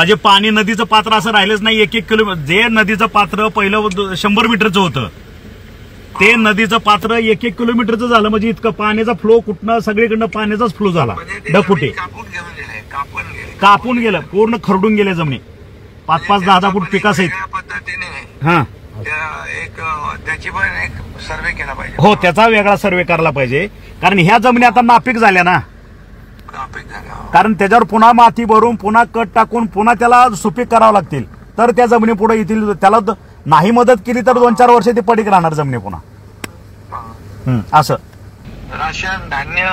म्हणजे पाणी नदीचं पात्र असं राहिलंच नाही. 1-1 किलोमीटर जे नदीचं पात्र पहिलं 100 मीटरचं होतं ते नदीचं पात्र 1-1 किलोमीटरचं झालं. म्हणजे इतकं पाण्याचा फ्लो कुठनं सगळीकडनं पाण्याचाच फ्लो झाला. ढगफुटी कापून गेलं, पूर्ण खरडून गेले जमिनी 5-5, 10-10 फूट पिकासहित. हा त्याची पण एक सर्वे केला पाहिजे. हो, त्याचा वेगळा सर्वे करायला पाहिजे. कारण ह्या जमिनी आता नापीक झाल्या ना. कारण त्याच्यावर पुन्हा माती भरून पुन्हा कट टाकून पुन्हा त्याला सुपीक करावं लागतील तर त्या जमिनी पुढे येतील. त्याला नाही मदत केली तर 2-4 वर्ष ते पडीक राहणार जमिनी पुन्हा. असं राशन धान्य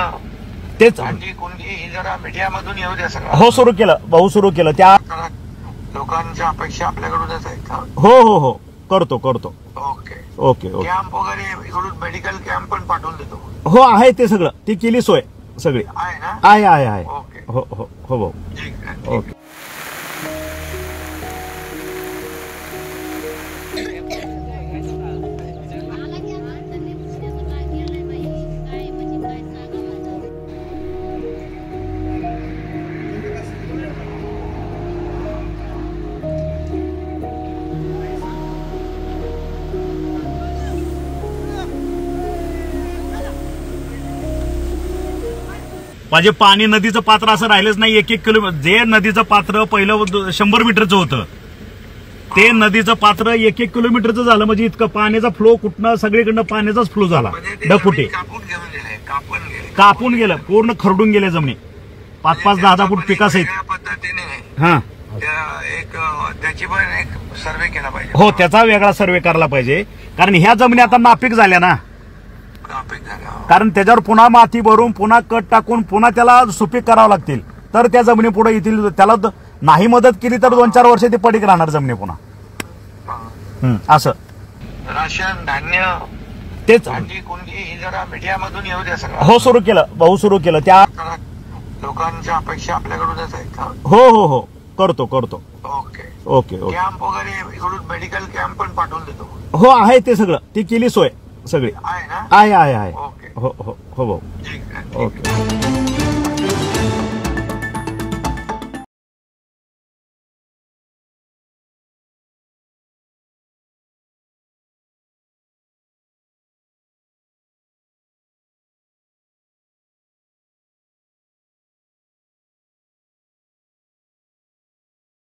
तेच कोणती जरा मीडियामधून येऊ द्या सगळं. हो, सुरू केलं भाऊ, सुरू केलं. त्या लोकांच्या अपेक्षा आपल्याकडूनच आहेत. हो हो हो, करतो. Okay okay okay. कॅम्प वगैरे इकडून मेडिकल कॅम्प पण पाठवून देतो. हो, आहे ते सगळं, ती केली सोय सगळी आहे ना. आहे. ओके हो हो हो भाऊ. ठीक आहे. ओके. म्हणजे पाणी नदीचं पात्र असं राहिलंच नाही. 1-1 किलोमीटर जे नदीचं पात्र पहिलं 100 मीटरचं होतं ते नदीचं पात्र 1-1 किलोमीटरचं झालं. म्हणजे इतकं पाण्याचा फ्लो कुठनं सगळीकडनं पाण्याचाच फ्लो झाला. ढगफुटी कापून गेलं, पूर्ण खरडून गेले जमिनी 5-5, 10-10 फूट पिकासहित. हा त्याची पण एक सर्वे केला पाहिजे. हो, त्याचा वेगळा सर्वे करायला पाहिजे. कारण ह्या जमिनी आता नापीक झाल्या ना. कारण त्याच्यावर पुन्हा माती भरून पुन्हा कट टाकून पुन्हा त्याला सुपीक करावं लागतील तर त्या जमिनी पुढे येतील. त्याला नाही मदत केली तर 2-4 वर्ष ते पडीक राहणार जमिनी पुन्हा. असं राशन धान्य तेच कोणती जरा मीडियामधून येऊ द्या सगळं. हो, सुरू केलं भाऊ, सुरू केलं. त्या लोकांच्या अपेक्षा आपल्याकडूनच आहेत. हो हो हो, करतो. Okay okay okay. कॅम्प वगैरे इकडून मेडिकल कॅम्प पण पाठवून देतो. हो, आहे ते सगळं, ती केली सोय सगळी आहे ना. आहे. ओके हो हो हो भाऊ. ठीक आहे. ओके.